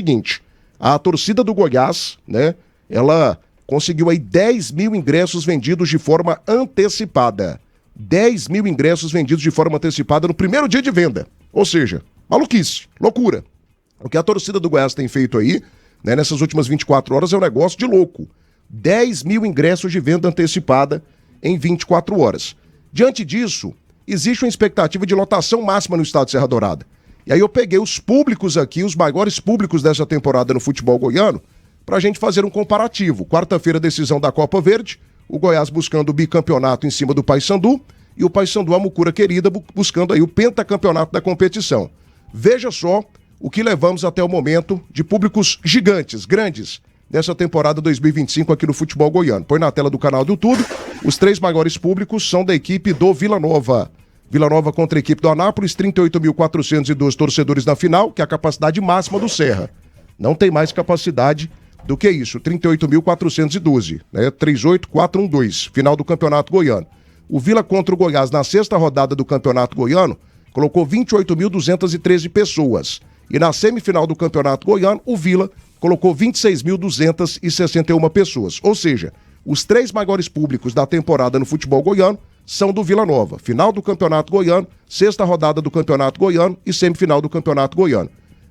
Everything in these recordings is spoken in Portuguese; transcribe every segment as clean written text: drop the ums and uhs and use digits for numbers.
seguinte, a torcida do Goiás, né, ela conseguiu aí 10 mil ingressos vendidos de forma antecipada. 10 mil ingressos vendidos de forma antecipada no primeiro dia de venda. Ou seja, maluquice, loucura. O que a torcida do Goiás tem feito aí, né, nessas últimas 24 horas é um negócio de louco. 10 mil ingressos de venda antecipada em 24 horas. Diante disso, existe uma expectativa de lotação máxima no estado de Serra Dourada. E aí eu peguei os públicos aqui, os maiores públicos dessa temporada no futebol goiano, para a gente fazer um comparativo. Quarta-feira, decisão da Copa Verde, o Goiás buscando o bicampeonato em cima do Paysandu e o Paysandu, a Mucura querida, buscando aí o pentacampeonato da competição. Veja só o que levamos até o momento de públicos gigantes, grandes, nessa temporada 2025 aqui no futebol goiano. Põe na tela do canal do YouTube, os 3 maiores públicos são da equipe do Vila Nova. Vila Nova contra a equipe do Anápolis, 38.402 torcedores na final, que é a capacidade máxima do Serra. Não tem mais capacidade do que isso, 38.412, né? 38.412, final do Campeonato Goiano. O Vila contra o Goiás na 6ª rodada do Campeonato Goiano colocou 28.213 pessoas. E na semifinal do Campeonato Goiano, o Vila colocou 26.261 pessoas. Ou seja, os 3 maiores públicos da temporada no futebol goiano são do Vila Nova. Final do Campeonato Goiano, 6ª rodada do Campeonato Goiano e semifinal do Campeonato Goiano.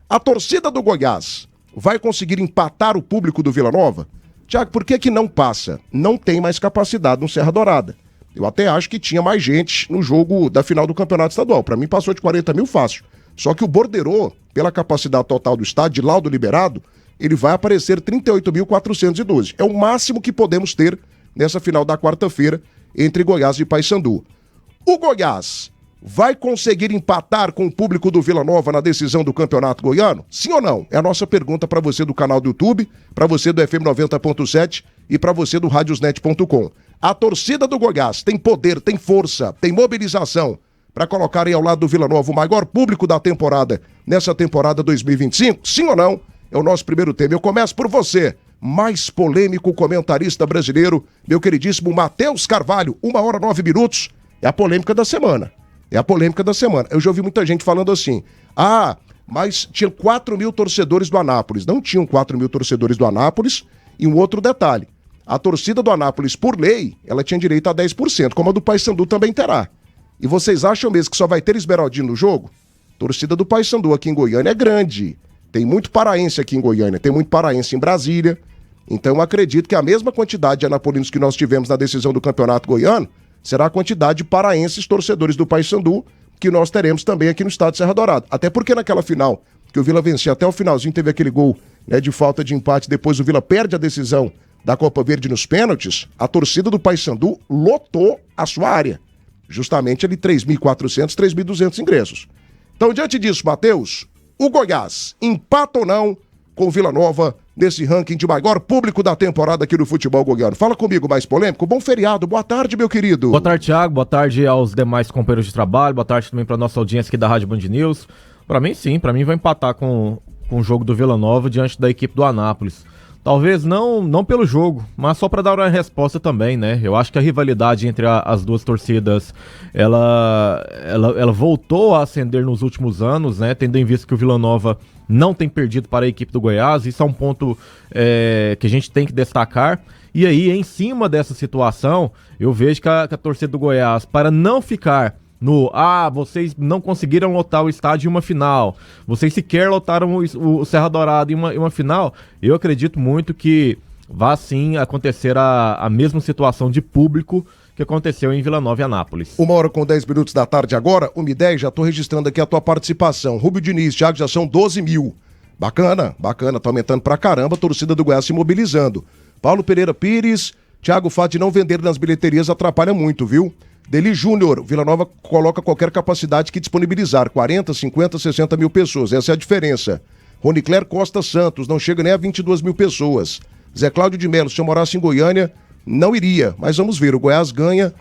A torcida do Goiás vai conseguir empatar o público do Vila Nova? Tiago, por que não passa? Não tem mais capacidade no Serra Dourada. Eu até acho que tinha mais gente no jogo da final do Campeonato Estadual. Para mim passou de 40 mil fácil. Só que o borderô, pela capacidade total do estádio, de laudo liberado, ele vai aparecer 38.412. É o máximo que podemos ter nessa final da quarta-feira entre Goiás e Paysandu. O Goiás vai conseguir empatar com o público do Vila Nova na decisão do Campeonato Goiano? Sim ou não? É a nossa pergunta para você do canal do YouTube, para você do FM 90.7 e para você do radiosnet.com. A torcida do Goiás tem poder, tem força, tem mobilização para colocar aí ao lado do Vila Nova o maior público da temporada nessa temporada 2025? Sim ou não? É o nosso primeiro tema. Eu começo por você, mais polêmico comentarista brasileiro, meu queridíssimo Matheus Carvalho, 1h09. É a polêmica da semana. É a polêmica da semana. Eu já ouvi muita gente falando assim, mas tinha 4 mil torcedores do Anápolis. Não tinham 4 mil torcedores do Anápolis. E um outro detalhe, a torcida do Anápolis, por lei, ela tinha direito a 10%, como a do Paysandu também terá. E vocês acham mesmo que só vai ter Esmeraldino no jogo? A torcida do Paysandu aqui em Goiânia é grande. Tem muito paraense aqui em Goiânia, tem muito paraense em Brasília. Então eu acredito que a mesma quantidade de anapolinos que nós tivemos na decisão do Campeonato Goiano será a quantidade de paraenses torcedores do Paysandu que nós teremos também aqui no estado de Serra Dourada. Até porque naquela final, que o Vila vencia até o finalzinho, teve aquele gol, né, de falta de empate, depois o Vila perde a decisão da Copa Verde nos pênaltis, a torcida do Paysandu lotou a sua área. Justamente ali 3.400, 3.200 ingressos. Então, diante disso, Matheus, o Goiás empata ou não com o Vila Nova nesse ranking de maior público da temporada aqui no futebol goiano? Fala comigo, mais polêmico. Bom feriado, boa tarde, meu querido. Boa tarde, Thiago, boa tarde aos demais companheiros de trabalho, boa tarde também para nossa audiência aqui da Rádio Band News. Para mim, sim, para mim vai empatar com o jogo do Vila Nova diante da equipe do Anápolis. Talvez não pelo jogo, mas só para dar uma resposta também, né? Eu acho que a rivalidade entre as duas torcidas, ela voltou a ascender nos últimos anos, né? Tendo em vista que o Vila Nova não tem perdido para a equipe do Goiás, isso é um ponto que a gente tem que destacar. E aí, em cima dessa situação, eu vejo que a torcida do Goiás, para não ficar vocês não conseguiram lotar o estádio em uma final, vocês sequer lotaram o Serra Dourada em uma final, eu acredito muito que vai sim acontecer a mesma situação de público que aconteceu em Vila Nova e Anápolis. 1h10 da tarde agora, 1h10, já tô registrando aqui a tua participação. Rubio Diniz, Thiago, já são 12 mil. Bacana, tá aumentando pra caramba, a torcida do Goiás se mobilizando. Paulo Pereira Pires, Thiago, o fato de não vender nas bilheterias atrapalha muito, viu? Deli Júnior, Vila Nova coloca qualquer capacidade que disponibilizar, 40, 50, 60 mil pessoas, essa é a diferença. Ronicler Costa Santos, não chega nem a 22 mil pessoas. Zé Cláudio de Melo, se eu morasse em Goiânia, não iria, mas vamos ver, o Goiás ganha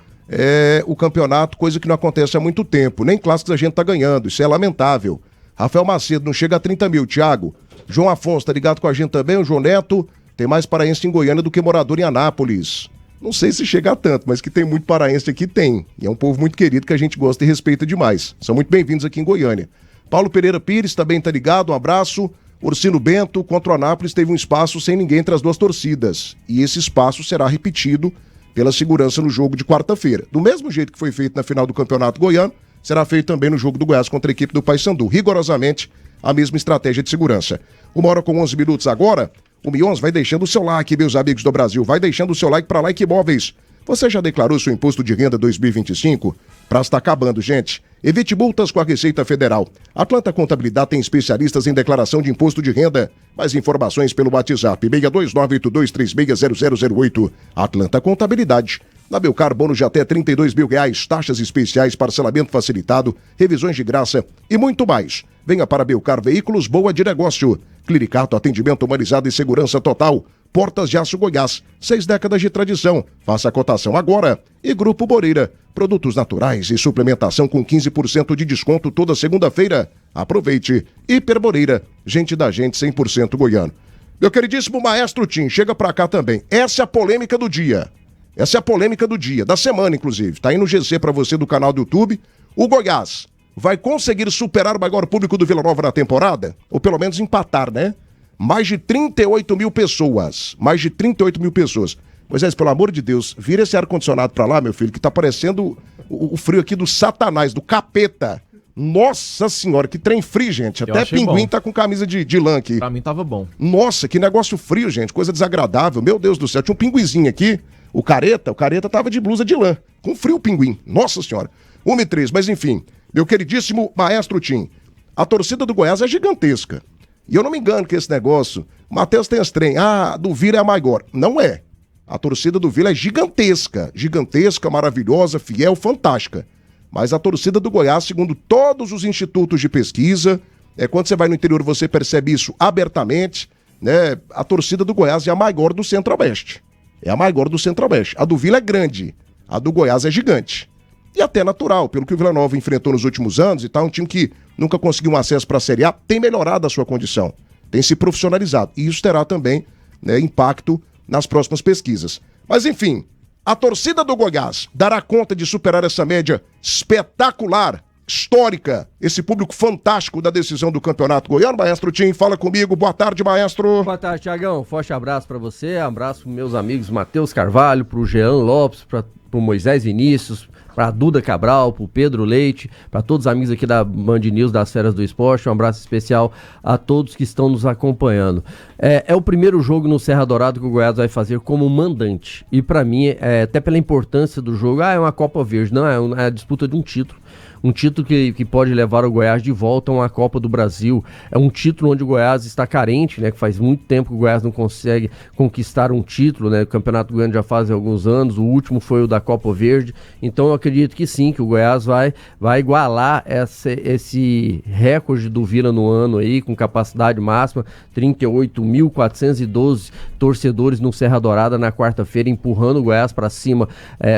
o campeonato, coisa que não acontece há muito tempo, nem clássicos a gente tá ganhando, isso é lamentável. Rafael Macedo, não chega a 30 mil, Thiago. João Afonso, tá ligado com a gente também, o João Neto, tem mais paraense em Goiânia do que morador em Anápolis. Não sei se chega a tanto, mas que tem muito paraense aqui, tem. E é um povo muito querido que a gente gosta e respeita demais. São muito bem-vindos aqui em Goiânia. Paulo Pereira Pires também tá ligado, um abraço. Ursino Bento contra o Anápolis teve um espaço sem ninguém entre as duas torcidas. E esse espaço será repetido pela segurança no jogo de quarta-feira. Do mesmo jeito que foi feito na final do Campeonato Goiano, será feito também no jogo do Goiás contra a equipe do Paysandu. Rigorosamente a mesma estratégia de segurança. 1h com 11 agora. O Mions vai deixando o seu like, meus amigos do Brasil. Vai deixando o seu like para Like Imóveis. Você já declarou seu imposto de renda 2025? Prazo está acabando, gente. Evite multas com a Receita Federal. Atlanta Contabilidade tem especialistas em declaração de imposto de renda. Mais informações pelo WhatsApp 62982360008. Atlanta Contabilidade. Na Belcar, bônus de até R$32 mil, taxas especiais, parcelamento facilitado, revisões de graça e muito mais. Venha para Belcar Veículos, boa de negócio. Clinicato, atendimento humanizado e segurança total. Portas de Aço Goiás, 6 décadas de tradição. Faça a cotação agora. E Grupo Moreira, produtos naturais e suplementação com 15% de desconto toda segunda-feira. Aproveite. Hiper Moreira, gente da gente 100% goiano. Meu queridíssimo maestro Tim, chega pra cá também. Essa é a polêmica do dia. Essa é a polêmica do dia, da semana inclusive. Tá aí no GC pra você do canal do YouTube. O Goiás vai conseguir superar o maior público do Vila Nova na temporada? Ou pelo menos empatar, né? Mais de 38 mil pessoas. Mais de 38 mil pessoas. Moisés, pelo amor de Deus, vira esse ar-condicionado pra lá, meu filho, que tá parecendo o frio aqui do Satanás, do capeta. Nossa senhora, que trem frio, gente. Até pinguim bom. Tá com camisa de lã aqui. Pra mim tava bom. Nossa, que negócio frio, gente. Coisa desagradável. Meu Deus do céu. Tinha um pinguizinho aqui. O careta tava de blusa de lã. Com frio o pinguim. Nossa senhora. 1h03, mas enfim. Meu queridíssimo maestro Tim. A torcida do Goiás é gigantesca. E eu não me engano que esse negócio... Matheus tem as trem. Do Vila é a maior. Não é. A torcida do Vila é gigantesca. Gigantesca, maravilhosa, fiel, fantástica. Mas a torcida do Goiás, segundo todos os institutos de pesquisa, quando você vai no interior você percebe isso abertamente, né? A torcida do Goiás é a maior do Centro-Oeste. É a maior do Centro-Oeste. A do Vila é grande. A do Goiás é gigante. E até natural, pelo que o Vila Nova enfrentou nos últimos anos e tal, um time que nunca conseguiu um acesso para a Série A, tem melhorado a sua condição, tem se profissionalizado. E isso terá também, né, impacto nas próximas pesquisas. Mas enfim, a torcida do Goiás dará conta de superar essa média espetacular, histórica, esse público fantástico da decisão do Campeonato Goiano. Maestro Tim, fala comigo. Boa tarde, maestro. Boa tarde, Thiagão. Forte abraço para você, abraço para meus amigos Matheus Carvalho, pro Jean Lopes, pro Moisés Vinícius, para Duda Cabral, pro Pedro Leite, para todos os amigos aqui da Band News, das Feras do Esporte. Um abraço especial a todos que estão nos acompanhando. É o primeiro jogo no Serra Dourada que o Goiás vai fazer como mandante. E para mim, até pela importância do jogo, é uma Copa Verde, não é a disputa de um título. Um título que pode levar o Goiás de volta a uma Copa do Brasil. É um título onde o Goiás está carente, né? Que faz muito tempo que o Goiás não consegue conquistar um título, né? O Campeonato Goiano já faz alguns anos, o último foi o da Copa Verde. Então eu acredito que sim, que o Goiás vai igualar esse recorde do Vila no ano aí, com capacidade máxima, 38.412 torcedores no Serra Dourada na quarta-feira, empurrando o Goiás para cima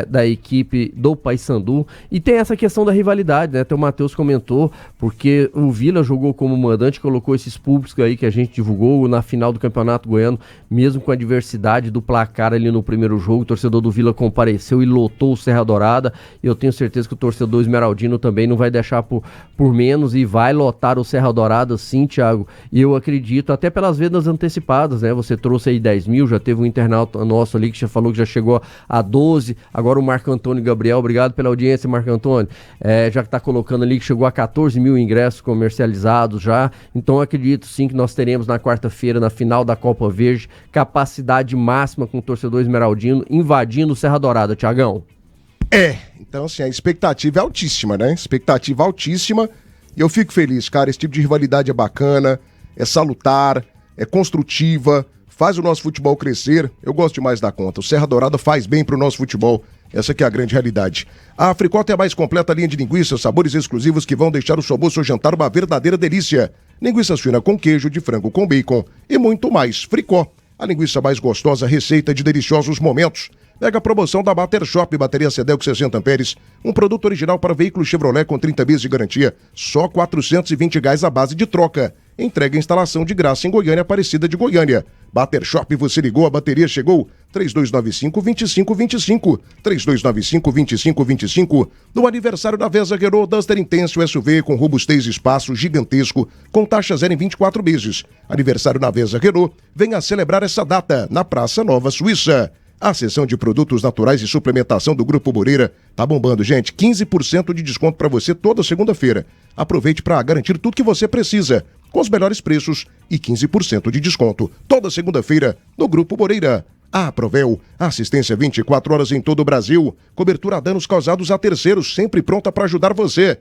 da equipe do Paysandu. E tem essa questão da rivalidade, né? Até o Matheus comentou, porque o Vila jogou como mandante, colocou esses públicos aí que a gente divulgou na final do Campeonato Goiano, mesmo com a diversidade do placar ali no primeiro jogo, o torcedor do Vila compareceu e lotou o Serra Dourada, e eu tenho certeza que o torcedor esmeraldino também não vai deixar por menos e vai lotar o Serra Dourada sim, Thiago, e eu acredito, até pelas vendas antecipadas, né? Você trouxe aí 10 mil, já teve um internauta nosso ali que já falou que já chegou a 12, agora o Marco Antônio Gabriel, obrigado pela audiência, Marco Antônio, já que está colocando ali que chegou a 14 mil ingressos comercializados já, então acredito sim que nós teremos na quarta-feira, na final da Copa Verde, capacidade máxima com o torcedor esmeraldino invadindo o Serra Dourada, Thiagão. Então assim, a expectativa é altíssima, né? Expectativa altíssima, e eu fico feliz, cara, esse tipo de rivalidade é bacana, é salutar, é construtiva, faz o nosso futebol crescer, eu gosto demais da conta, o Serra Dourada faz bem pro nosso futebol. Essa que é a grande realidade. A Fricota é a mais completa linha de linguiças, sabores exclusivos que vão deixar o seu almoço ou jantar uma verdadeira delícia. Linguiça suína com queijo, de frango com bacon e muito mais. Fricó, a linguiça mais gostosa, receita de deliciosos momentos. Mega promoção da Bater Shop, bateria Cedelco 60 amperes, um produto original para veículo Chevrolet com 30 meses de garantia, só R$420 a base de troca. Entrega a instalação de graça em Goiânia, Aparecida de Goiânia. Bater Shop, você ligou, a bateria chegou. 3295-2525. 3295-2525. No aniversário da Vesa Renault, Duster Intenso SUV com robustez e espaço gigantesco, com taxa zero em 24 meses. Aniversário na Vesa Renault, venha celebrar essa data na Praça Nova Suíça. A seção de produtos naturais e suplementação do Grupo Moreira tá bombando, gente. 15% de desconto para você toda segunda-feira. Aproveite para garantir tudo que você precisa, com os melhores preços e 15% de desconto. Toda segunda-feira no Grupo Moreira. A Provel, assistência 24 horas em todo o Brasil. Cobertura a danos causados a terceiros, sempre pronta para ajudar você.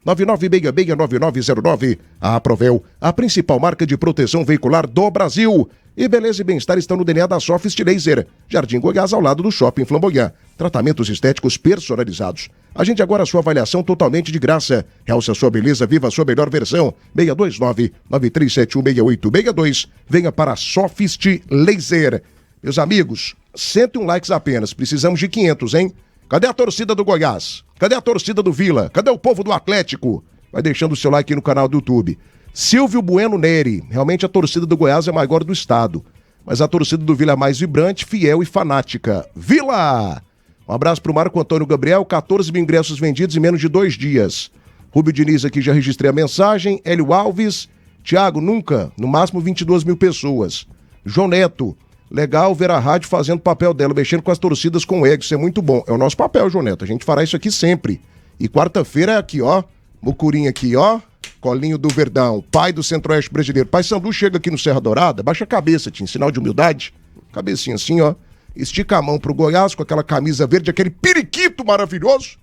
629-9966-9909. A Provel, a principal marca de proteção veicular do Brasil. E beleza e bem-estar estão no DNA da Sophist Laser. Jardim Goiás, ao lado do Shopping Flamboyant. Tratamentos estéticos personalizados. Agende agora a sua avaliação totalmente de graça. Realce a sua beleza, viva a sua melhor versão. 629-9371-6862. Venha para a Sophist Laser. Meus amigos, 101 likes apenas. Precisamos de 500, hein? Cadê a torcida do Goiás? Cadê a torcida do Vila? Cadê o povo do Atlético? Vai deixando o seu like aí no canal do YouTube. Silvio Bueno Neri, realmente a torcida do Goiás é a maior do estado, mas a torcida do Vila é mais vibrante, fiel e fanática. Vila! Um abraço pro Marco Antônio Gabriel, 14 mil ingressos vendidos em menos de 2 dias. Rubio Diniz aqui, já registrei a mensagem. Hélio Alves, Thiago, nunca, no máximo 22 mil pessoas. João Neto, legal ver a rádio fazendo o papel dela, mexendo com as torcidas com ego, isso é muito bom. É o nosso papel, João Neto, a gente fará isso aqui sempre. E quarta-feira é aqui, ó, Mucurinha aqui, ó. Colinho do Verdão, pai do Centro-Oeste brasileiro. Pai Sandu chega aqui no Serra Dourada, baixa a cabeça, tinha sinal de humildade. Cabecinha assim, ó. Estica a mão pro Goiás com aquela camisa verde, aquele periquito maravilhoso.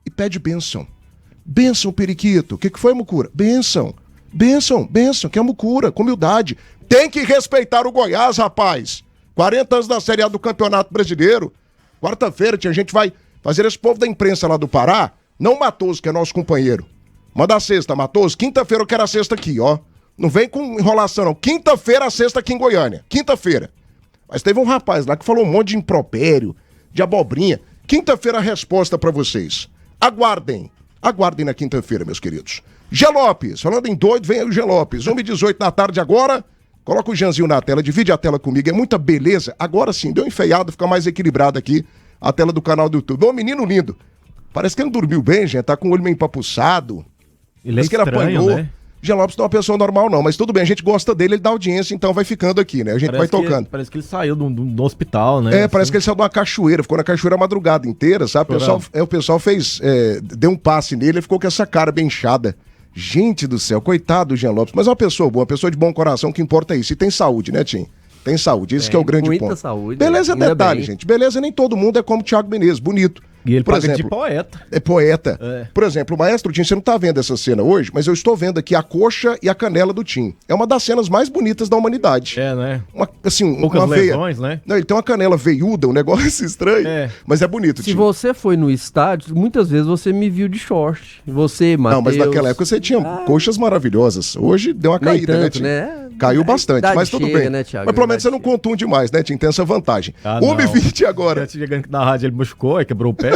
E pede bênção. Bênção, periquito. O que foi, Mucura? Bênção. Bênção, bênção, que é Mucura, com humildade. Tem que respeitar o Goiás, rapaz. 40 anos da Série A do Campeonato Brasileiro. Quarta-feira, a gente vai fazer esse povo da imprensa lá do Pará. Não Matoso, que é nosso companheiro. Manda a sexta, Matoso. Quinta-feira eu quero a sexta aqui, ó. Não vem com enrolação, não. Quinta-feira a sexta aqui em Goiânia. Quinta-feira. Mas teve um rapaz lá que falou um monte de impropério, de abobrinha. Quinta-feira a resposta pra vocês. Aguardem. Aguardem na quinta-feira, meus queridos. Gê Lopes. Falando em doido, vem aí o Gê Lopes. 1h18 da tarde agora. Coloca o Janzinho na tela. Divide a tela comigo. É muita beleza. Agora sim, deu enfeiado. Fica mais equilibrado aqui a tela do canal do YouTube. Ô, menino lindo. Parece que ele não dormiu bem, gente. Tá com o olho meio empapuçado. Ele é estranho, que ele apanhou. né? Jean Lopes não é uma pessoa normal, não, mas tudo bem, a gente gosta dele, ele dá audiência, então vai ficando aqui, né? A gente vai tocando. Parece que ele saiu do hospital, né? É, parece que ele saiu de uma cachoeira, ficou na cachoeira a madrugada inteira, sabe? O pessoal fez, deu um passe nele e ficou com essa cara bem inchada. Gente do céu, coitado do Jean Lopes, mas é uma pessoa boa, uma pessoa de bom coração, o que importa é isso. E tem saúde, né, Tim? Tem saúde, esse que é o grande muita ponto. Saúde, beleza é detalhe, bem. gente. Beleza, nem todo mundo é como o Thiago Menezes, bonito. E ele Por paga exemplo, de poeta. É poeta. É. Por exemplo, o Maestro Tim, você não tá vendo essa cena hoje, mas eu estou vendo aqui a coxa e a canela do Tim. É uma das cenas mais bonitas da humanidade. É, né? Poucas uma lesões, né? Não, ele tem uma canela veiuda, um negócio estranho, mas é bonito, Se Tim. você foi no estádio, muitas vezes você me viu de short. Você, Matheus... Não, mas naquela época você tinha coxas maravilhosas. Hoje deu uma caída, tanto, né, Tim? né? Caiu bastante, mas tudo chega, bem. né, Thiago? Mas pelo menos você não contunde mais, né, Tim? Tem essa vantagem. 1h20 agora. Chegando na rádio, ele machucou, aí quebrou o pé.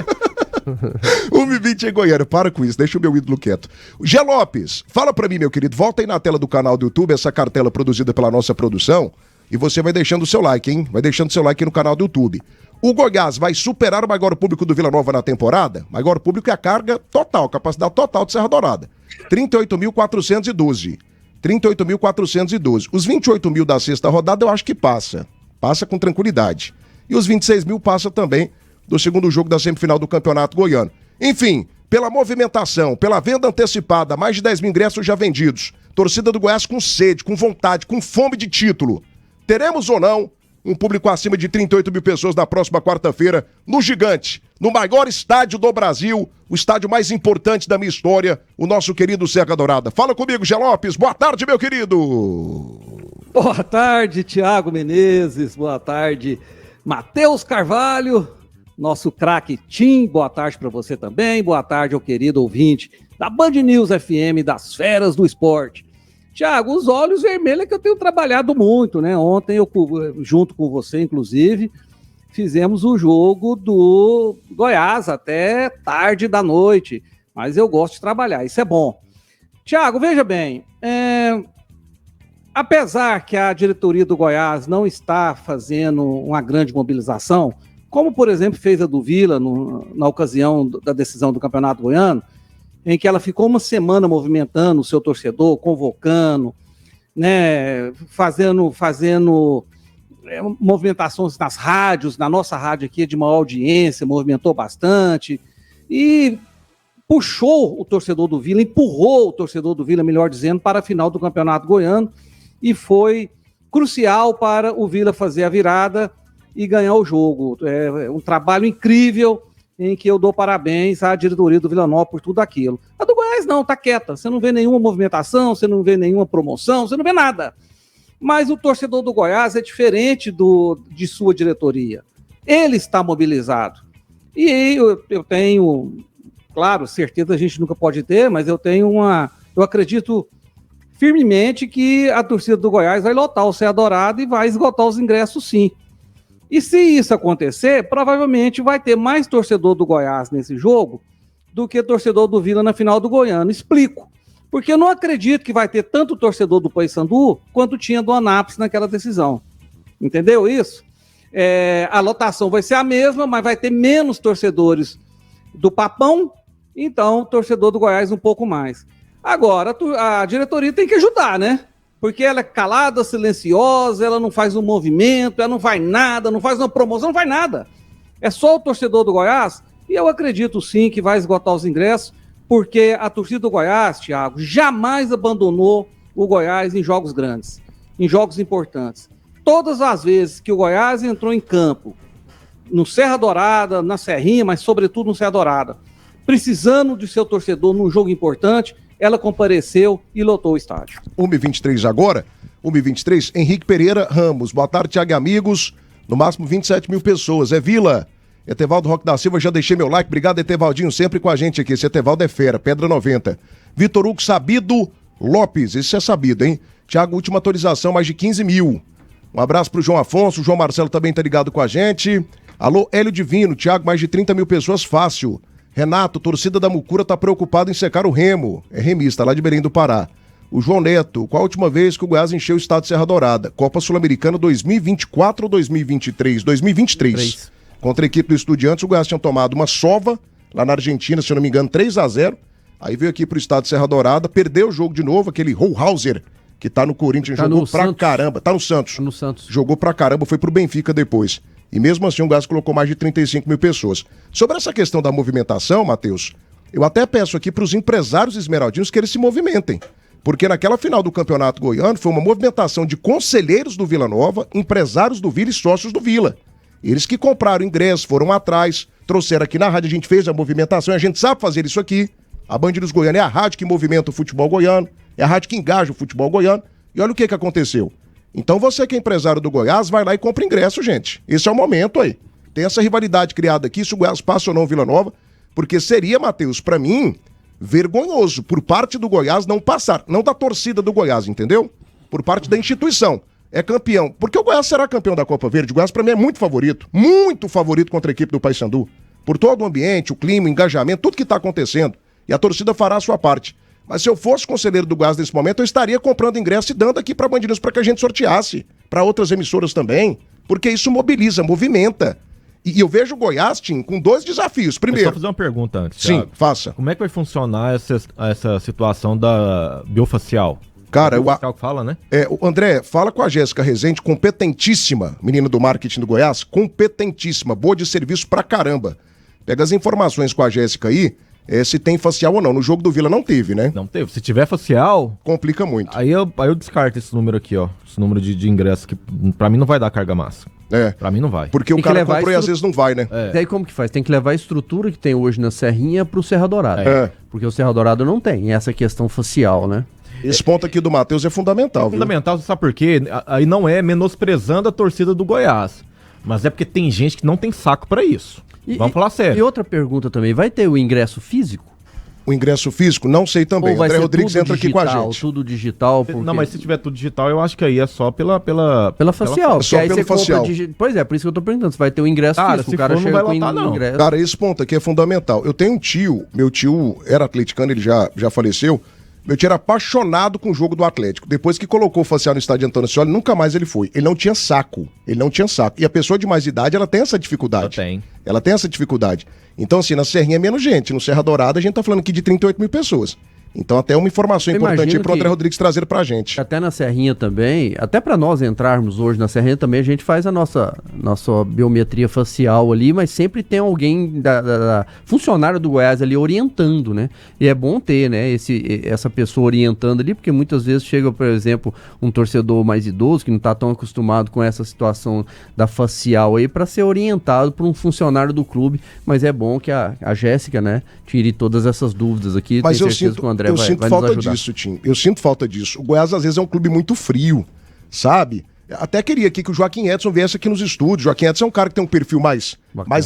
1h20 em Goiânia, para com isso, deixa o meu ídolo quieto. Gê Lopes, fala pra mim, meu querido, volta aí na tela do canal do YouTube, essa cartela produzida pela nossa produção, e você vai deixando o seu like, hein? Vai deixando o seu like aí no canal do YouTube. O Goiás vai superar o maior público do Vila Nova na temporada? Maior público é a carga total, capacidade total de Serra Dourada. 38.412. 38.412. Os 28 mil da sexta rodada eu acho que passa. Passa com tranquilidade. E os 26 mil passa também do segundo jogo da semifinal do Campeonato Goiano. Enfim, pela movimentação, pela venda antecipada, mais de 10 mil ingressos já vendidos. Torcida do Goiás com sede, com vontade, com fome de título. Teremos ou não um público acima de 38 mil pessoas na próxima quarta-feira, no Gigante, no maior estádio do Brasil, o estádio mais importante da minha história, o nosso querido Serra Dourada. Fala comigo, Gê Lopes. Boa tarde, meu querido. Boa tarde, Thiago Menezes. Boa tarde, Matheus Carvalho. Nosso craque Tim, boa tarde para você também. Boa tarde ao querido ouvinte da Band News FM, das feras do esporte. Thiago, os olhos vermelhos é que eu tenho trabalhado muito, né? Ontem eu, junto com você, inclusive, fizemos o jogo do Goiás até tarde da noite. Mas eu gosto de trabalhar, isso é bom. Tiago, veja bem, apesar que a diretoria do Goiás não está fazendo uma grande mobilização, como, por exemplo, fez a do Vila na ocasião da decisão do Campeonato Goiano, em que ela ficou uma semana movimentando o seu torcedor, convocando, né, fazendo movimentações nas rádios, na nossa rádio aqui de maior audiência, movimentou bastante, e puxou o torcedor do Vila, empurrou o torcedor do Vila, melhor dizendo, para a final do Campeonato Goiano, e foi crucial para o Vila fazer a virada e ganhar o jogo. É um trabalho incrível em que eu dou parabéns à diretoria do Vila Nova por tudo aquilo. A do Goiás não, tá quieta, você não vê nenhuma movimentação, você não vê nenhuma promoção, você não vê nada. Mas o torcedor do Goiás é diferente de sua diretoria. Ele está mobilizado. E eu tenho, claro, certeza a gente nunca pode ter, mas eu acredito firmemente que a torcida do Goiás vai lotar o Serra Dourada e vai esgotar os ingressos, sim. E se isso acontecer, provavelmente vai ter mais torcedor do Goiás nesse jogo do que torcedor do Vila na final do Goiano. Explico. Porque eu não acredito que vai ter tanto torcedor do Paysandu quanto tinha do Anápolis naquela decisão. Entendeu isso? A lotação vai ser a mesma, mas vai ter menos torcedores do Papão, então o torcedor do Goiás um pouco mais. Agora, a diretoria tem que ajudar, né? Porque ela é calada, silenciosa, ela não faz um movimento, ela não faz nada, não faz uma promoção, não faz nada. É só o torcedor do Goiás, e eu acredito sim que vai esgotar os ingressos, porque a torcida do Goiás, Thiago, jamais abandonou o Goiás em jogos grandes, em jogos importantes. Todas as vezes que o Goiás entrou em campo, no Serra Dourada, na Serrinha, mas sobretudo no Serra Dourada, precisando de seu torcedor num jogo importante, ela compareceu e lotou o estádio. 1h23 agora, 1h23, Henrique Pereira Ramos, boa tarde, Thiago e amigos, no máximo 27 mil pessoas, Vila, Etevaldo Roque da Silva, já deixei meu like, obrigado Etevaldinho, sempre com a gente aqui, esse Etevaldo é fera, Pedra 90. Vitor Hugo Sabido Lopes, esse é sabido, hein? Thiago, última atualização, mais de 15 mil. Um abraço pro João Afonso, o João Marcelo também tá ligado com a gente. Alô, Hélio Divino, Thiago, mais de 30 mil pessoas, fácil. Renato, torcida da Mucura tá preocupada em secar o Remo, é remista, lá de Belém do Pará. O João Neto, qual a última vez que o Goiás encheu o estado de Serra Dourada? Copa Sul-Americana 2024 ou 2023? 2023. Contra a equipe do Estudiantes, o Goiás tinha tomado uma sova lá na Argentina, se eu não me engano, 3-0. Aí veio aqui pro estado de Serra Dourada, perdeu o jogo de novo, aquele Hohlhauser, que tá no Corinthians, jogou pra caramba. Tá no Santos. Tá no Santos. Jogou pra caramba, foi pro Benfica depois. E mesmo assim o Goiás colocou mais de 35 mil pessoas. Sobre essa questão da movimentação, Matheus, eu até peço aqui pros empresários esmeraldinos que eles se movimentem. Porque naquela final do Campeonato Goiano foi uma movimentação de conselheiros do Vila Nova, empresários do Vila e sócios do Vila. Eles que compraram ingressos, foram atrás, trouxeram aqui na rádio, a gente fez a movimentação, a gente sabe fazer isso aqui. A Band News Goiânia é a rádio que movimenta o futebol goiano, é a rádio que engaja o futebol goiano. E olha o que aconteceu. Então você que é empresário do Goiás, vai lá e compra ingresso, gente. Esse é o momento aí. Tem essa rivalidade criada aqui, se o Goiás passa ou não Vila Nova, porque seria, Matheus, pra mim, vergonhoso por parte do Goiás não passar. Não da torcida do Goiás, entendeu? Por parte da instituição. É campeão. Porque o Goiás será campeão da Copa Verde. O Goiás, pra mim, é muito favorito contra a equipe do Paysandu. Por todo o ambiente, o clima, o engajamento, tudo que tá acontecendo. E a torcida fará a sua parte. Mas se eu fosse conselheiro do Goiás nesse momento, eu estaria comprando ingresso e dando aqui pra Band News pra que a gente sorteasse. Pra outras emissoras também. Porque isso mobiliza, movimenta. E eu vejo o Goiás, Tim, com dois desafios. Primeiro... Eu só fazer uma pergunta antes, Sim, Thiago. faça. Como é que vai funcionar essa situação da biofacial? Cara, o que fala, né? O André, fala com a Jéssica Rezende, competentíssima, menina do marketing do Goiás, competentíssima, boa de serviço pra caramba. Pega as informações com a Jéssica aí, se tem facial ou não. No jogo do Vila não teve, né? Não teve. Se tiver facial... Complica muito. Aí eu descarto esse número aqui, ó. Esse número de ingressos que pra mim não vai dar carga massa. Pra mim não vai. Porque o cara comprou e às vezes não vai, né? E aí como que faz? Tem que levar a estrutura que tem hoje na Serrinha pro Serra Dourada. Porque o Serra Dourada não tem essa questão facial, né? Esse ponto aqui do Matheus é fundamental, viu? Fundamental, sabe por quê? Aí não é menosprezando a torcida do Goiás, mas é porque tem gente que não tem saco pra isso. Vamos falar sério. E outra pergunta também, vai ter o ingresso físico? O ingresso físico? Não sei também. Ou vai André ser Rodrigues tudo entra digital, aqui com a gente. Tudo digital. Porque... Não, mas se tiver tudo digital, eu acho que aí é só pela facial. Só aí pelo facial. Pois é, por isso que eu tô perguntando. Se vai ter o ingresso físico, o cara chega com o ingresso. Cara, esse ponto aqui é fundamental. Eu tenho um tio, meu tio era atleticano, ele já faleceu, Meu tio era apaixonado com o jogo do Atlético. Depois que colocou o facial no estádio Antônio Ascioli, nunca mais ele foi. Ele não tinha saco. E a pessoa de mais idade, ela tem essa dificuldade. Ela tem essa dificuldade. Então, assim, na Serrinha é menos gente. No Serra Dourada, a gente tá falando aqui de 38 mil pessoas. Então, até uma informação importante aí pro André Rodrigues trazer pra gente. Até na Serrinha também, até pra nós entrarmos hoje na Serrinha também, a gente faz a nossa biometria facial ali, mas sempre tem alguém da funcionário do Goiás ali orientando, né? E é bom ter, né, essa pessoa orientando ali, porque muitas vezes chega, por exemplo, um torcedor mais idoso que não tá tão acostumado com essa situação da facial aí, pra ser orientado por um funcionário do clube, mas é bom que a Jéssica, né, tire todas essas dúvidas aqui. Mas eu sinto falta disso, Tim. Eu sinto falta disso. O Goiás, às vezes, é um clube muito frio, sabe? Até queria aqui que o Joaquim Edson viesse aqui nos estúdios. O Joaquim Edson é um cara que tem um perfil mais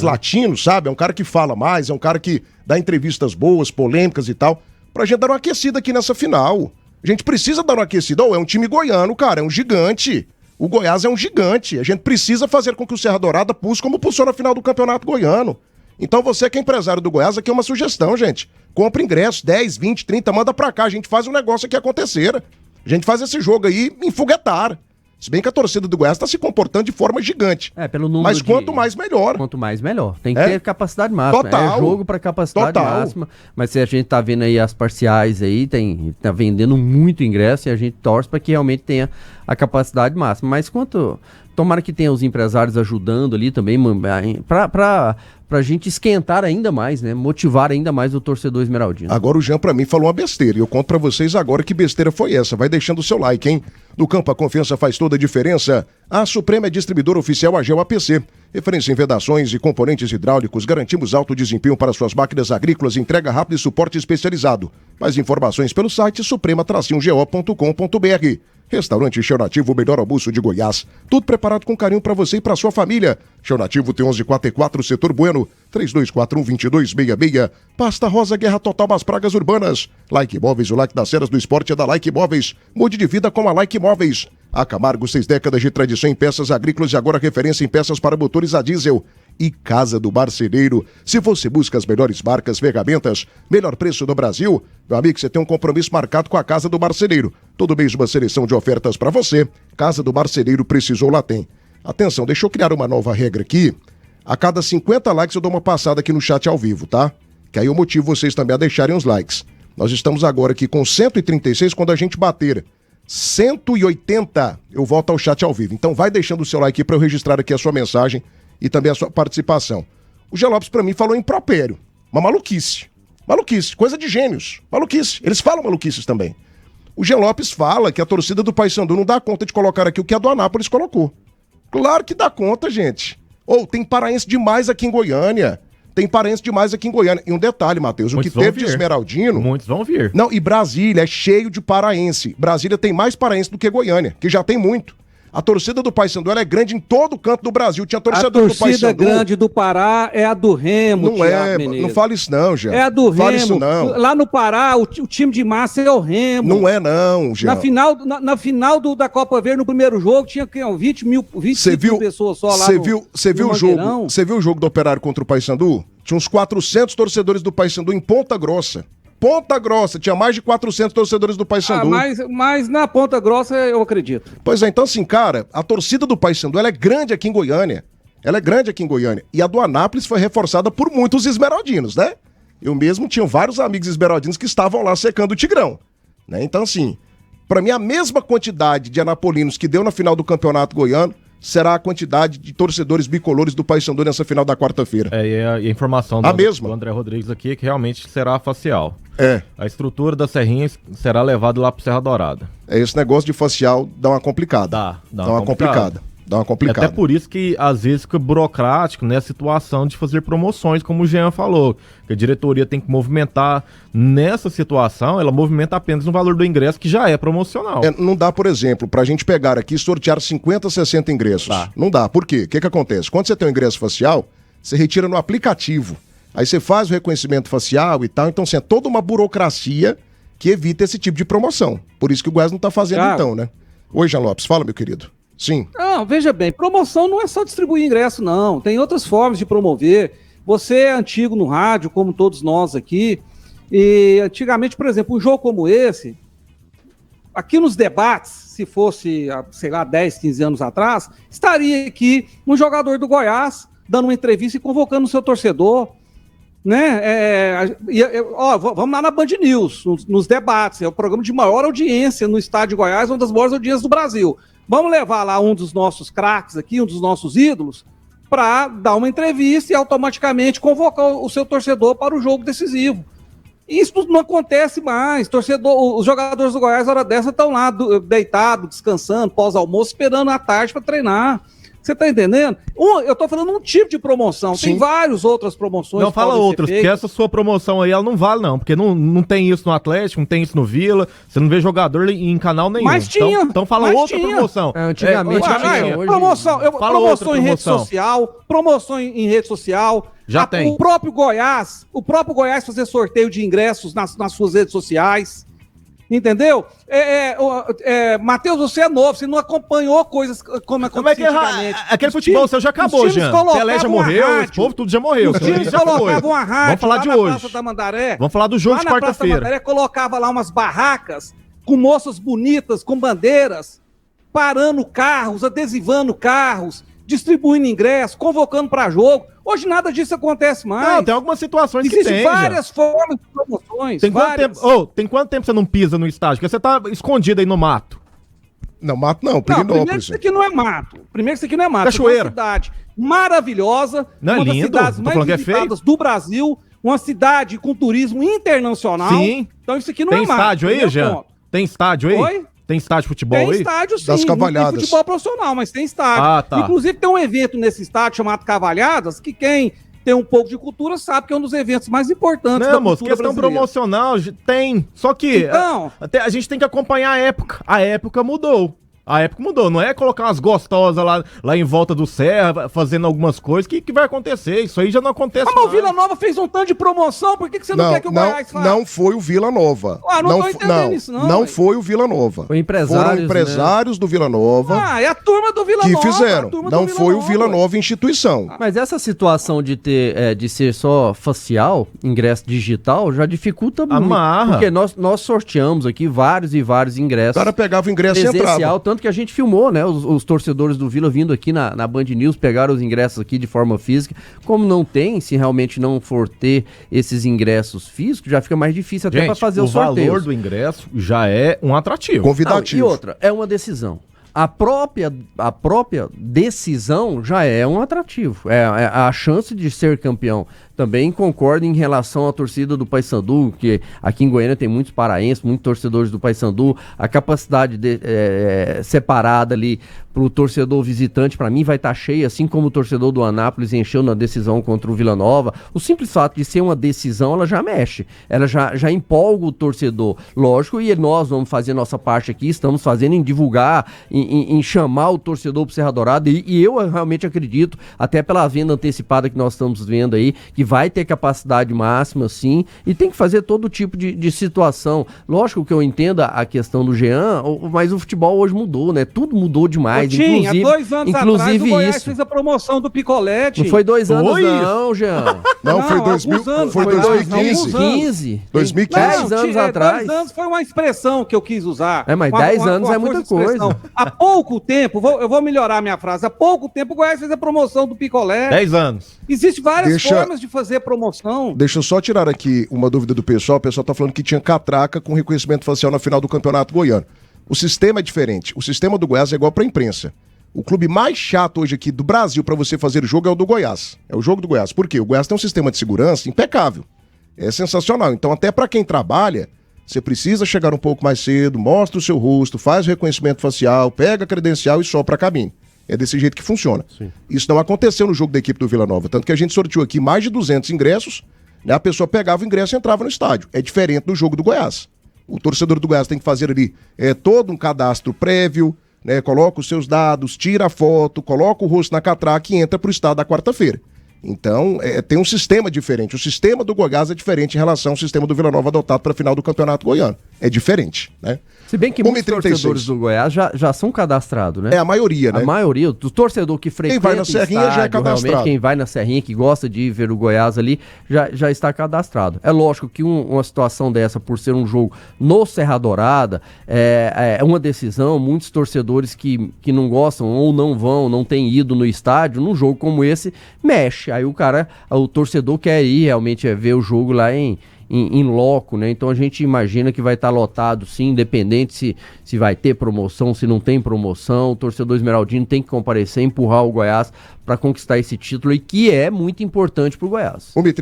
latino, sabe? É um cara que fala mais, é um cara que dá entrevistas boas, polêmicas e tal. Pra gente dar uma aquecida aqui nessa final. A gente precisa dar uma aquecida. É um time goiano, cara, é um gigante. O Goiás é um gigante. A gente precisa fazer com que o Serra Dourada pulse como pulsou na final do Campeonato Goiano. Então você que é empresário do Goiás, aqui é uma sugestão, gente. Compra ingresso, 10, 20, 30, manda pra cá. A gente faz um negócio aqui acontecer. A gente faz esse jogo aí enfoguetar. Se bem que a torcida do Goiás tá se comportando de forma gigante. Pelo número. Mas quanto mais, melhor. Quanto mais, melhor. Tem que ter capacidade máxima. Total. É jogo pra capacidade máxima. Mas se a gente tá vendo aí as parciais aí, tá vendendo muito ingresso e a gente torce pra que realmente tenha a capacidade máxima. Mas tomara que tenha os empresários ajudando ali também pra gente esquentar ainda mais, né? Motivar ainda mais o torcedor esmeraldino. Agora o Jean pra mim falou uma besteira e eu conto pra vocês agora que besteira foi essa. Vai deixando o seu like, hein? No campo a confiança faz toda a diferença. A Suprema é distribuidora oficial AGEL APC. Referência em vedações e componentes hidráulicos. Garantimos alto desempenho para suas máquinas agrícolas, entrega rápida e suporte especializado. Mais informações pelo site suprema-go.com.br. Restaurante Chão Nativo, o melhor almoço de Goiás. Tudo preparado com carinho para você e para sua família. Chão Nativo tem 1144, Setor Bueno, 3241-2266. Pasta Rosa, Guerra Total das Pragas Urbanas. Like Móveis, o like das ceras do esporte é da Like Móveis. Mude de vida com a Like Móveis. A Camargo, 6 décadas de tradição em peças agrícolas e agora referência em peças para motores a diesel. E Casa do Marceneiro. Se você busca as melhores marcas, ferramentas, melhor preço do Brasil, meu amigo, você tem um compromisso marcado com a Casa do Marceneiro. Todo mês uma seleção de ofertas para você. Casa do Marceneiro, precisou, lá tem. Atenção, deixa eu criar uma nova regra aqui. A cada 50 likes eu dou uma passada aqui no chat ao vivo, tá? Que aí eu motivo vocês também a deixarem os likes. Nós estamos agora aqui com 136, quando a gente bater 180, eu volto ao chat ao vivo. Então vai deixando o seu like para eu registrar aqui a sua mensagem e também a sua participação. O G. Lopes, pra mim, falou impropério. Uma maluquice. Maluquice, coisa de gênios. Maluquice. Eles falam maluquices também. O G. Lopes fala que a torcida do Paysandu não dá conta de colocar aqui o que a do Anápolis colocou. Claro que dá conta, gente. Tem paraense demais aqui em Goiânia. E um detalhe, Matheus, o que teve de Esmeraldino... Muitos vão vir. Não, e Brasília é cheio de paraense. Brasília tem mais paraense do que Goiânia, que já tem muito. A torcida do Paysandu é grande em todo canto do Brasil. Tinha torcedor do Paysandu. A torcida grande do Pará é a do Remo, não é, Menezes. Não fale isso não, Jean. É a do Fale Remo. Isso não. Lá no Pará, o time de massa é o Remo. Não é não, Jean. Na final da Copa Verde, no primeiro jogo, tinha 20 mil pessoas só lá Você viu o jogo do Operário contra o Paysandu? Tinha uns 400 torcedores do Paysandu em Ponta Grossa. Ponta Grossa, tinha mais de 400 torcedores do Paysandu. Mas na Ponta Grossa eu acredito. Pois é, então assim, cara, a torcida do Paysandu, ela é grande aqui em Goiânia. E a do Anápolis foi reforçada por muitos esmeraldinos, né? Eu mesmo tinha vários amigos esmeraldinos que estavam lá secando o Tigrão, né? Então assim, pra mim a mesma quantidade de anapolinos que deu na final do Campeonato Goiano será a quantidade de torcedores bicolores do Paysandu nessa final da quarta-feira. E a informação do André Rodrigues aqui é que realmente será facial. A estrutura da Serrinha será levada lá pro Serra Dourada. Esse negócio de facial dá uma complicada. Dá uma complicada. Até por isso que às vezes fica burocrático, né, a situação de fazer promoções, como o Jean falou, que a diretoria tem que movimentar nessa situação, ela movimenta apenas no valor do ingresso, que já é promocional. Não dá, por exemplo, pra gente pegar aqui e sortear 50, 60 ingressos. Não dá. Por quê? O que acontece? Quando você tem um ingresso facial, você retira no aplicativo. Aí você faz o reconhecimento facial e tal. Então, assim, é toda uma burocracia que evita esse tipo de promoção. Por isso que o Goiás não tá fazendo, então, né? Oi, Jean Lopes. Fala, meu querido. Sim. Não, veja bem, promoção não é só distribuir ingresso, não. Tem outras formas de promover. Você é antigo no rádio, como todos nós aqui, E antigamente, por exemplo, um jogo como esse, aqui nos debates, se fosse, sei lá, 10, 15 anos atrás, estaria aqui um jogador do Goiás dando uma entrevista e convocando o seu torcedor, né? Vamos lá na Band News, nos debates, é o programa de maior audiência no estado de Goiás, uma das maiores audiências do Brasil. Vamos levar lá um dos nossos craques aqui, um dos nossos ídolos, para dar uma entrevista e automaticamente convocar o seu torcedor para o jogo decisivo. Isso não acontece mais. Os jogadores do Goiás, hora dessa, estão lá deitados, descansando, pós-almoço, esperando a tarde para treinar. Você tá entendendo? Eu tô falando um tipo de promoção. Sim. Tem várias outras promoções. Não fala outras, porque essa sua promoção aí, ela não vale não, porque não tem isso no Atlético, não tem isso no Vila, você não vê jogador em canal nenhum. Mas tinha. Então fala outra promoção. Antigamente tinha. Promoção em rede social, promoção em rede social. Já tem. O próprio Goiás fazer sorteio de ingressos nas suas redes sociais. Entendeu? Matheus, você é novo, você não acompanhou coisas como acontecia antigamente. Aquele futebol seu já acabou, Jean. Pelé já morreu, esse povo tudo já morreu. Os times colocavam uma rádio. Vamos falar de na hoje. Praça da Mandaré. Vamos falar do jogo de quarta-feira. Na Praça da Mandaré colocava lá umas barracas com moças bonitas, com bandeiras, parando carros, adesivando carros, distribuindo ingressos, convocando para jogo. Hoje nada disso acontece mais. Não, tem algumas situações que Existem tem. várias formas de promoções. Tem quanto tempo você não pisa no estádio? Porque você tá escondido aí no mato. Não, mato não, Primeiro que Pirinópolis. isso aqui não é mato. Cachoeira. É uma cidade maravilhosa. Não é uma das lindo? cidades Tô mais falando que é visitadas do Brasil. Uma cidade com turismo internacional. Sim. Então isso aqui não Tem é mato. estádio aí, primeiro Jean? ponto. Tem estádio aí? Oi? Tem estádio de futebol Tem aí? estádio, sim. Das Não Cavalhadas. tem futebol profissional, mas tem estádio. Ah, tá. Inclusive tem um evento nesse estádio chamado Cavalhadas, que quem tem um pouco de cultura sabe que é um dos eventos mais importantes da Não, moço, cultura questão brasileira. promocional tem. Só que Então, a gente tem que acompanhar a época. A época mudou. Não é colocar umas gostosas lá em volta do Serra, fazendo algumas coisas, que vai acontecer? Isso aí já não acontece mas o mais. Vila Nova fez um tanto de promoção, por que você não quer que o Goiás faça? Não foi o Vila Nova. Não tô entendendo isso, não. Não foi o Vila Nova. Foi empresários, Foram empresários do Vila Nova É a turma do Vila que Nova. fizeram. a turma Não do foi o Vila Nova instituição. Mas essa situação de ser só facial, ingresso digital, já dificulta muito. Amarra. Porque nós sorteamos aqui vários e vários O ingressos cara pegava o ingresso e presencial, entrava. tanto que a gente filmou, né? Os torcedores do Vila vindo aqui na Band News, pegaram os ingressos aqui de forma física. Como não tem, se realmente não for ter esses ingressos físicos, já fica mais difícil até para fazer os sorteios. O valor do ingresso já é um atrativo. Convidativo. Não, e outra, é uma decisão. A própria decisão já é um atrativo. É a chance de ser campeão. Também concordo em relação à torcida do Paysandu, que aqui em Goiânia tem muitos paraenses, muitos torcedores do Paysandu. A capacidade separada ali para o torcedor visitante, para mim, vai estar cheia, assim como o torcedor do Anápolis encheu na decisão contra o Vila Nova. O simples fato de ser uma decisão, ela já mexe. Ela já empolga o torcedor. Lógico, e nós vamos fazer nossa parte aqui, estamos fazendo em divulgar, em chamar o torcedor para o Serra Dourada. E eu realmente acredito, até pela venda antecipada que nós estamos vendo aí, que vai ter capacidade máxima, sim, e tem que fazer todo tipo de situação. Lógico que eu entenda a questão do Jean, mas o futebol hoje mudou, né? Tudo mudou demais. Há 2 anos atrás o Goiás isso. fez a promoção do picolete. Não foi 2 anos Foi não, Jean. Não, foi alguns 2000, anos, foi alguns 2015. 15. 2015. 10 anos atrás. 2 anos foi uma expressão que eu quis usar. Mas 10 anos é muita coisa. Há pouco tempo, eu vou melhorar a minha frase, há pouco tempo o Goiás fez a promoção do picolé. 10 anos. Existem várias formas de fazer promoção. Deixa eu só tirar aqui uma dúvida do pessoal. O pessoal tá falando que tinha catraca com reconhecimento facial na final do Campeonato Goiano. O sistema é diferente. O sistema do Goiás é igual pra imprensa. O clube mais chato hoje aqui do Brasil pra você fazer jogo é o do Goiás. É o jogo do Goiás. Por quê? O Goiás tem um sistema de segurança impecável. É sensacional. Então, até pra quem trabalha, você precisa chegar um pouco mais cedo, mostra o seu rosto, faz o reconhecimento facial, pega a credencial e sopra a cabine. É desse jeito que funciona. Sim. Isso não aconteceu no jogo da equipe do Vila Nova. Tanto que a gente sorteou aqui mais de 200 ingressos, né? A pessoa pegava o ingresso e entrava no estádio. É diferente do jogo do Goiás. O torcedor do Goiás tem que fazer ali todo um cadastro prévio, né? Coloca os seus dados, tira a foto, coloca o rosto na catraca e entra para o estádio da quarta-feira. Então, tem um sistema diferente. O sistema do Goiás é diferente em relação ao sistema do Vila Nova adotado para a final do Campeonato Goiano. é diferente, né? Se bem que muitos 1,36. torcedores do Goiás já são cadastrados, né? É a maioria, né? A maioria, do torcedor que frequenta vai na Serrinha estádio, já é cadastrado. realmente, quem vai na Serrinha, que gosta de ir ver o Goiás ali, já está cadastrado. É lógico que uma situação dessa, por ser um jogo no Serra Dourada, é uma decisão, muitos torcedores que não gostam ou não vão, não têm ido no estádio, num jogo como esse, mexe. Aí o torcedor quer ir realmente ver o jogo lá em loco, né? Então a gente imagina que vai estar lotado, sim, independente se vai ter promoção, se não tem promoção. O torcedor esmeraldino tem que comparecer, empurrar o Goiás para conquistar esse título e que é muito importante para o Goiás. 1,36.